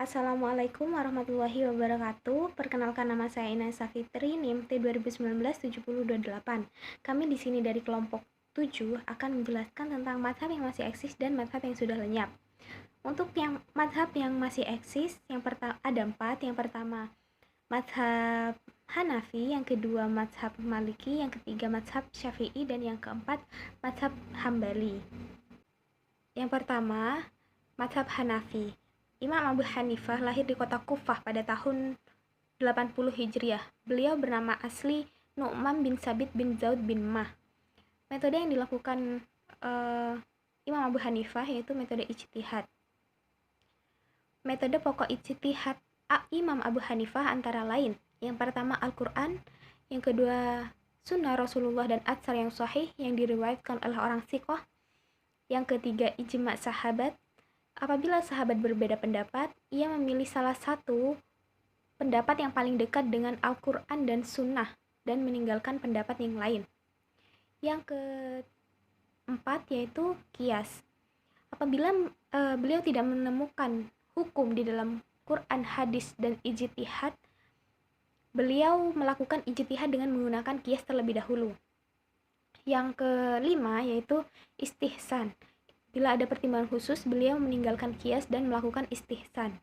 Assalamualaikum warahmatullahi wabarakatuh. Perkenalkan, nama saya Inessa Fitri, NIM T2019-7028. Kami di sini dari kelompok 7 akan menjelaskan tentang mazhab yang masih eksis dan mazhab yang sudah lenyap. Untuk yang mazhab yang masih eksis, ada 4. Yang pertama, mazhab Hanafi, yang kedua mazhab Maliki, yang ketiga mazhab Syafi'i, dan yang keempat mazhab Hambali. Yang pertama, mazhab Hanafi. Imam Abu Hanifah lahir di kota Kufah pada tahun 80 Hijriah. Beliau bernama asli Nu'man bin Sabit bin Zaud bin Mah. Metode yang dilakukan Imam Abu Hanifah yaitu metode ijtihad. Metode pokok ijtihad Imam Abu Hanifah antara lain: yang pertama Al-Quran, yang kedua Sunnah Rasulullah dan atsar yang sahih yang diriwayatkan oleh orang thiqah, yang ketiga ijma' sahabat. Apabila sahabat berbeda pendapat, ia memilih salah satu pendapat yang paling dekat dengan Al-Quran dan Sunnah dan meninggalkan pendapat yang lain. Yang keempat yaitu qiyas. Apabila beliau tidak menemukan hukum di dalam Quran, hadis, dan ijtihad, beliau melakukan ijtihad dengan menggunakan qiyas terlebih dahulu. Yang kelima yaitu istihsan. Bila ada pertimbangan khusus, beliau meninggalkan qiyas dan melakukan istihsan.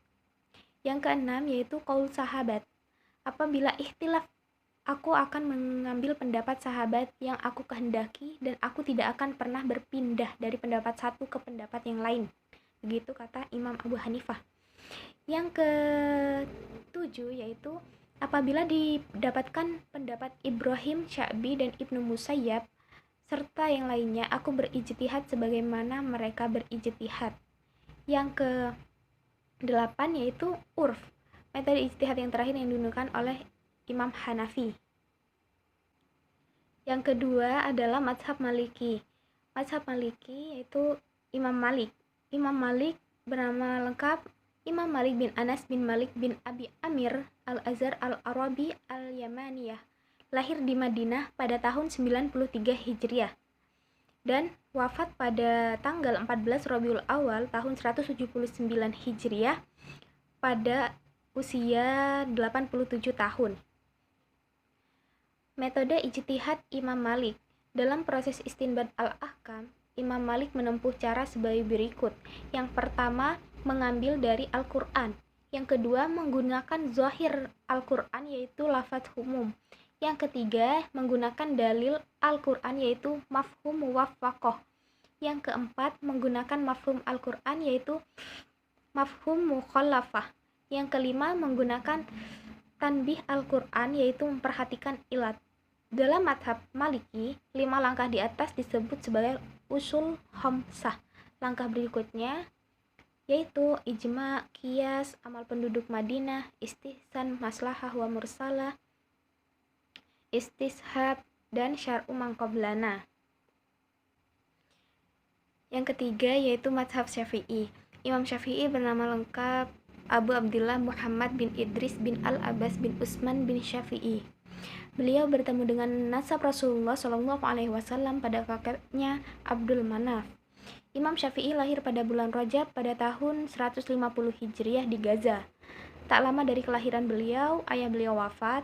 Yang keenam yaitu qaul sahabat. Apabila ikhtilaf, aku akan mengambil pendapat sahabat yang aku kehendaki dan aku tidak akan pernah berpindah dari pendapat satu ke pendapat yang lain. Begitu kata Imam Abu Hanifah. Yang ketujuh yaitu apabila didapatkan pendapat Ibrahim, Sya'bi, dan Ibnu Musayyab serta yang lainnya, aku berijtihad sebagaimana mereka berijtihad. Yang ke-8 yaitu urf, metode ijtihad yang terakhir yang digunakan oleh Imam Hanafi. Yang kedua adalah mazhab Maliki. Mazhab Maliki yaitu Imam Malik. Imam Malik bernama lengkap Imam Malik bin Anas bin Malik bin Abi Amir Al-Azhar Al-Arabi Al-Yamaniyah. Lahir di Madinah pada tahun 93 Hijriah dan wafat pada tanggal 14 Rabiul Awal tahun 179 Hijriah pada usia 87 tahun. Metode ijtihad Imam Malik. Dalam proses istinbat al-ahkam, Imam Malik menempuh cara sebagai berikut. Yang pertama, mengambil dari Al-Quran. Yang kedua, menggunakan zahir Al-Quran yaitu lafaz umum. Yang ketiga, menggunakan dalil Al-Quran yaitu mafhum muwafaqah. Yang keempat, menggunakan mafhum Al-Quran yaitu mafhum mukhalafah. Yang kelima, menggunakan tanbih Al-Quran yaitu memperhatikan ilat. Dalam mazhab Maliki, 5 langkah di atas disebut sebagai usul khamsah. Langkah berikutnya yaitu ijma', qiyas, amal penduduk Madinah, istihsan, maslahah wa mursalah, istishab, dan syar'u man qablana. Yang ketiga yaitu mazhab Syafi'i. Imam Syafi'i bernama lengkap Abu Abdillah Muhammad bin Idris bin Al-Abbas bin Utsman bin Syafi'i. Beliau bertemu dengan nasab Rasulullah SAW pada kakeknya Abdul Manaf. Imam Syafi'i lahir pada bulan Rajab pada tahun 150 Hijriah di Gaza. Tak lama dari kelahiran beliau, ayah beliau wafat.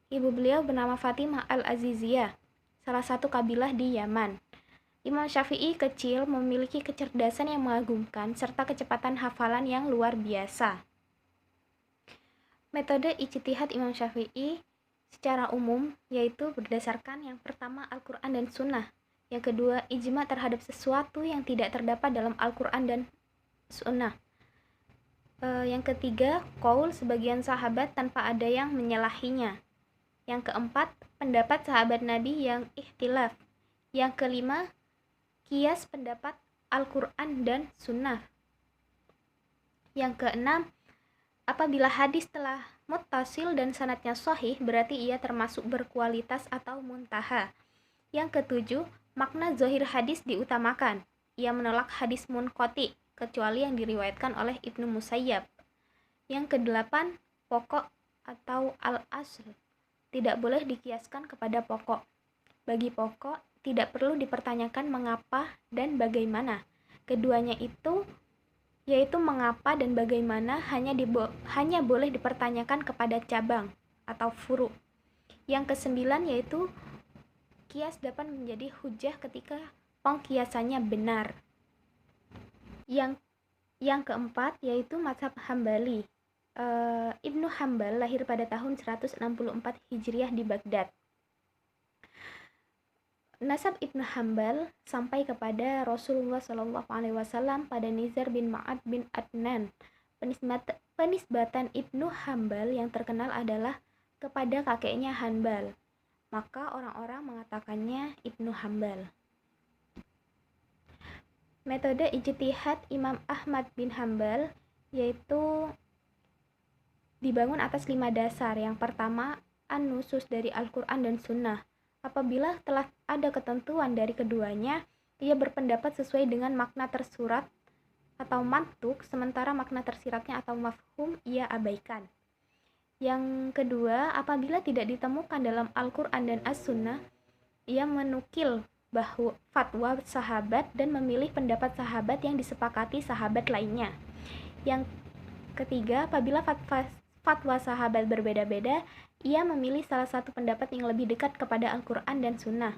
Ibu beliau bernama Fatimah Al-Aziziyah, salah satu kabilah di Yaman. Imam Syafi'i kecil memiliki kecerdasan yang mengagumkan serta kecepatan hafalan yang luar biasa. Metode ijtihad Imam Syafi'i secara umum yaitu berdasarkan yang pertama Al-Quran dan Sunnah, yang kedua ijma' terhadap sesuatu yang tidak terdapat dalam Al-Quran dan Sunnah, yang ketiga qaul sebagian sahabat tanpa ada yang menyalahinya, yang keempat pendapat sahabat Nabi yang ikhtilaf, yang kelima qiyas pendapat Al-Quran dan Sunnah, yang keenam apabila hadis telah muttasil dan sanadnya sahih berarti ia termasuk berkualitas atau muntaha. Yang ketujuh, makna zahir hadis diutamakan. Ia menolak hadis munqati kecuali yang diriwayatkan oleh Ibnu Musayyab. Yang kedelapan, pokok atau al-asl tidak boleh dikiaskan kepada pokok. Bagi pokok tidak perlu dipertanyakan mengapa dan bagaimana. Keduanya itu yaitu mengapa dan bagaimana hanya boleh dipertanyakan kepada cabang atau furu. Yang kesembilan yaitu kias dapat menjadi hujah ketika pengkiasannya benar. Yang keempat yaitu mazhab Hambali. Ibnu Hambal lahir pada tahun 164 Hijriah di Baghdad. Nasab Ibnu Hambal sampai kepada Rasulullah SAW pada Nizar bin Ma'ad bin Adnan. Penisbatan Ibnu Hambal yang terkenal adalah kepada kakeknya Hanbal, maka orang-orang mengatakannya Ibnu Hambal. Metode ijtihad Imam Ahmad bin Hambal yaitu dibangun atas 5 dasar. Yang pertama, an-nusus dari Al-Quran dan Sunnah. Apabila telah ada ketentuan dari keduanya, ia berpendapat sesuai dengan makna tersurat atau mantuk, sementara makna tersiratnya atau mafhum ia abaikan. Yang kedua, apabila tidak ditemukan dalam Al-Quran dan As-Sunnah, ia menukil bahwa fatwa sahabat dan memilih pendapat sahabat yang disepakati sahabat lainnya. Yang ketiga, apabila fatwa sahabat berbeda-beda, ia memilih salah satu pendapat yang lebih dekat kepada Al-Quran dan Sunnah.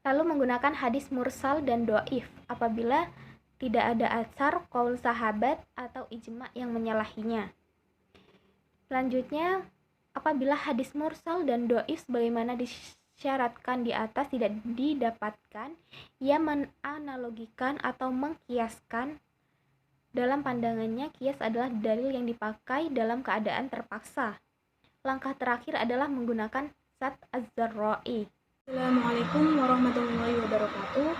Lalu menggunakan hadis mursal dan do'if apabila tidak ada atsar, qaul sahabat, atau ijma' yang menyalahinya. Selanjutnya, apabila hadis mursal dan do'if sebagaimana disyaratkan di atas tidak didapatkan, ia menanalogikan atau mengkiaskan. Dalam pandangannya, kias adalah dalil yang dipakai dalam keadaan terpaksa. Langkah terakhir adalah menggunakan Zat Az-Zarra'i. Assalamualaikum warahmatullahi wabarakatuh.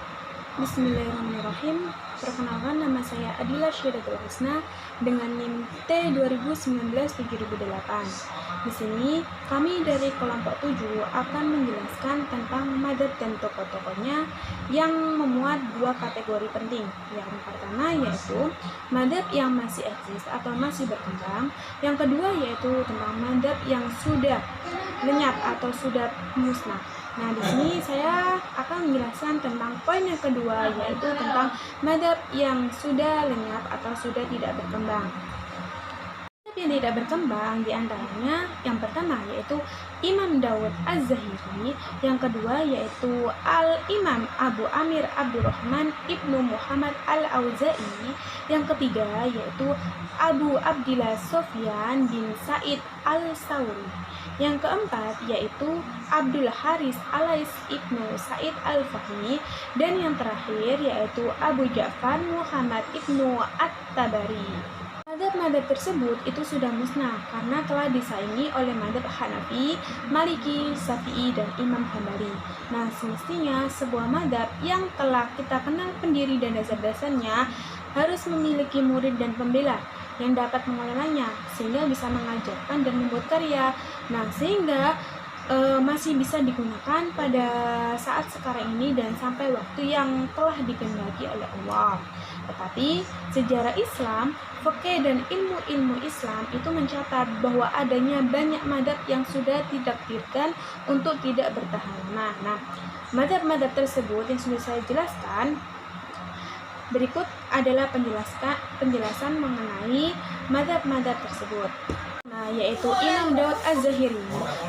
Bismillahirrahmanirrahim. Perkenalkan, nama saya Adila Syiratul Husna dengan NIM T2019-7008. Di sini kami dari kelompok 7 akan menjelaskan tentang madzhab dan tokoh-tokohnya yang memuat 2 kategori penting. Yang pertama yaitu madzhab yang masih eksis atau masih berkembang. Yang kedua yaitu tentang madzhab yang sudah lenyap atau sudah musnah. Nah, di sini saya akan menjelaskan tentang poin yang kedua, yaitu tentang madzhab yang sudah lenyap atau sudah tidak berkembang. Madzhab yang tidak berkembang diantaranya yang pertama yaitu Imam Dawud Az-Zahiri, yang kedua yaitu Al-Imam Abu Amir Abdurrahman Ibnu Muhammad Al-Auza'i, yang ketiga yaitu Abu Abdillah Sofyan bin Said Al-Sawri, yang keempat yaitu Abdul Haris Alais Ibnu Said Al-Fahmi, dan yang terakhir yaitu Abu Ja'far Muhammad Ibnu At-Tabari. Madzhab-madzhab tersebut itu sudah musnah karena telah disaingi oleh madzhab Hanafi, Maliki, Syafi'i, dan Imam Hambali. Nah, semestinya sebuah madzhab yang telah kita kenal pendiri dan dasar-dasarnya harus memiliki murid dan pembela yang dapat mengelolanya sehingga bisa mengajarkan dan membuat karya. Nah, sehingga masih bisa digunakan pada saat sekarang ini dan sampai waktu yang telah dikehendaki oleh Allah. Tetapi sejarah Islam, fikih dan ilmu-ilmu Islam itu mencatat bahwa adanya banyak madzhab yang sudah ditakdirkan untuk tidak bertahan lama. Nah, madzhab-madzhab tersebut yang sudah saya jelaskan, berikut adalah penjelasan mengenai madzhab-madzhab tersebut. Nah, yaitu Imam Dawud Az-Zahiri.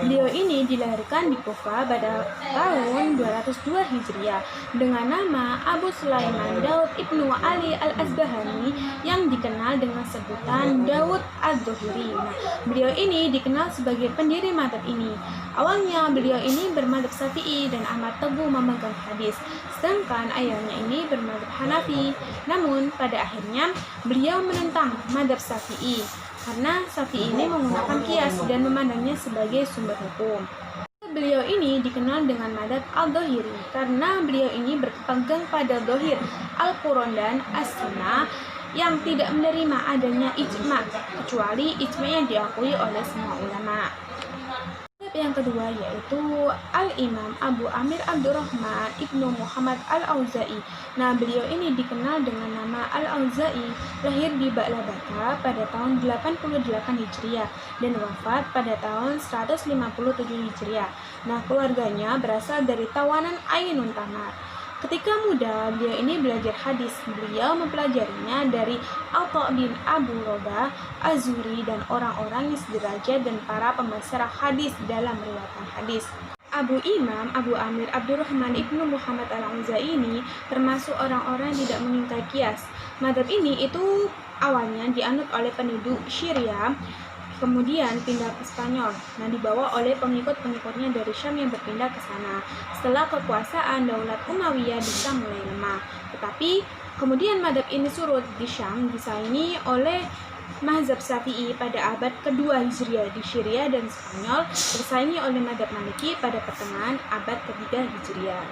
Beliau ini dilahirkan di Kufah pada tahun 202 Hijriah dengan nama Abu Sulaiman Dawud Ibnu Ali Al-Asbahani yang dikenal dengan sebutan Dawud Az-Zahiri. Nah, beliau ini dikenal sebagai pendiri madzhab ini. Awalnya beliau ini bermadzhab Syafi'i dan amat teguh memegang hadis, sedangkan ayahnya ini bermadzhab Hanafi. Namun pada akhirnya beliau menentang madzhab Syafi'i karena Syafi'i ini menggunakan kias dan memandangnya sebagai sumber hukum. Beliau ini dikenal dengan madzhab Al-Dhahiri karena beliau ini berpegang pada dhahir Al-Quran dan As-Sunnah yang tidak menerima adanya ijma' kecuali ijma' yang diakui oleh semua ulama. Yang kedua yaitu Al-Imam Abu Amir Abdurrahman Ibnu Muhammad Al-Auza'i. Nah, beliau ini dikenal dengan nama Al-Auza'i, lahir di Ba'labaka pada tahun 88 Hijriah dan wafat pada tahun 157 Hijriah. Nah, keluarganya berasal dari Tawanan Ainun Tamar. Ketika muda, beliau ini belajar hadis. Beliau mempelajarinya dari Atha bin Abu Robah, Az-Zuhri, dan orang-orang yang sederajat dan para pembesar hadis dalam meriwayatkan hadis. Imam Abu Amir Abdurrahman Ibnu Muhammad Al-Auza'i termasuk orang-orang yang tidak mengingkari kias. Mazhab ini itu awalnya dianut oleh penduduk Syria, kemudian pindah ke Spanyol. Nah, dibawa oleh pengikut-pengikutnya dari Syam yang berpindah ke sana. Setelah kekuasaan Daulat Umayyah bisa mulai lemah. Tetapi kemudian mazhab ini surut di Syam, disaingi oleh mazhab Syafi'i pada abad kedua Hijriah di Syria dan Spanyol, bersaingi oleh mazhab Maliki pada pertengahan abad ketiga Hijriah.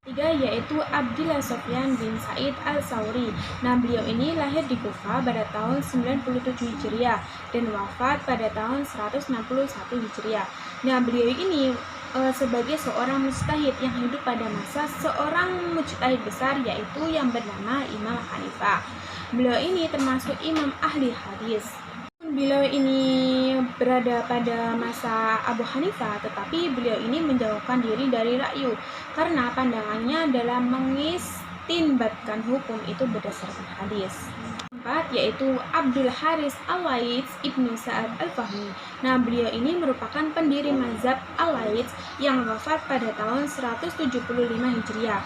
Tiga yaitu Abdullah Sofyan bin Said al-Sauri. Nah, beliau ini lahir di Kufah pada tahun 97 Hijriah dan wafat pada tahun 161 Hijriah. Nah, beliau ini sebagai seorang mujtahid yang hidup pada masa seorang mujtahid besar yaitu yang bernama Imam Hanifah. Beliau ini termasuk imam ahli hadis. Beliau ini berada pada masa Abu Hanifah, tetapi beliau ini menjauhkan diri dari ra'yu karena pandangannya dalam mengistinbatkan hukum itu berdasarkan hadis. Keempat yaitu Abdul Haris Al-Laits Ibnu Sa'ad Al-Fahmi. Nah, beliau ini merupakan pendiri mazhab Al-Laits yang wafat pada tahun 175 Hijriah.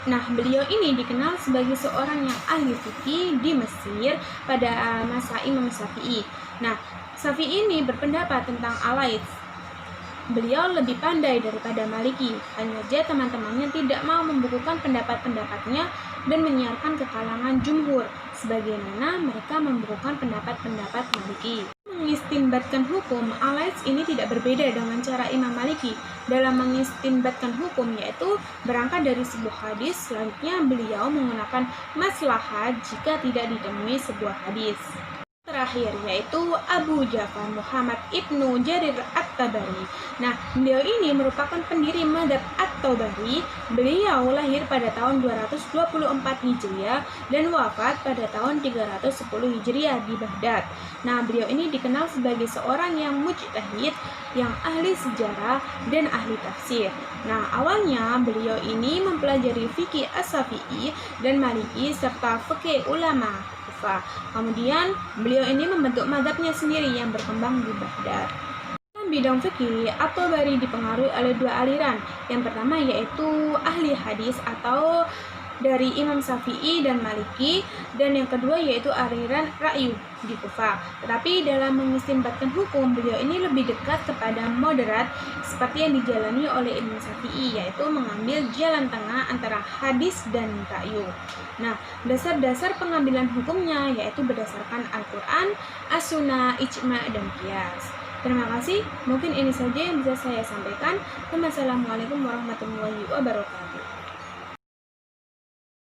Nah, beliau ini dikenal sebagai seorang yang ahli fikih di Mesir pada masa Imam Syafi'i. Nah, Syafi'i ini berpendapat tentang Al-Laits. Beliau lebih pandai daripada Maliki, hanya saja teman-temannya tidak mau membukukan pendapat-pendapatnya dan menyiarkan ke kalangan jumhur, sebagaimana mereka membukukan pendapat-pendapat Maliki. Mengistinbatkan hukum, Al-Laits ini tidak berbeda dengan cara Imam Maliki dalam mengistinbatkan hukum, yaitu berangkat dari sebuah hadis, selanjutnya beliau menggunakan maslahat jika tidak ditemui sebuah hadis. Terakhir yaitu Abu Ja'far Muhammad Ibnu Jarir At-Tabari. Nah, beliau ini merupakan pendiri mazhab At-Tabari. Beliau lahir pada tahun 224 Hijriah dan wafat pada tahun 310 Hijriah di Baghdad. Nah, beliau ini dikenal sebagai seorang yang mujtahid, yang ahli sejarah dan ahli tafsir. Nah, awalnya beliau ini mempelajari fikih As-Syafi'i dan Maliki serta fikih ulama. Kemudian beliau ini membentuk mazhabnya sendiri yang berkembang di Baghdad. Dalam bidang fikih, At-Tabari dipengaruhi oleh dua aliran. Yang pertama yaitu ahli hadis atau dari Imam Syafi'i dan Maliki, dan yang kedua yaitu aliran Ra'yu di Kufah. Tetapi dalam mengistinbatkan hukum, beliau ini lebih dekat kepada moderat seperti yang dijalani oleh Imam Syafi'i, yaitu mengambil jalan tengah antara hadis dan Ra'yu. Nah, dasar-dasar pengambilan hukumnya yaitu berdasarkan Al-Quran, As-Sunnah, Ijma' dan Qiyas. Terima kasih, mungkin ini saja yang bisa saya sampaikan. Wassalamualaikum warahmatullahi wabarakatuh.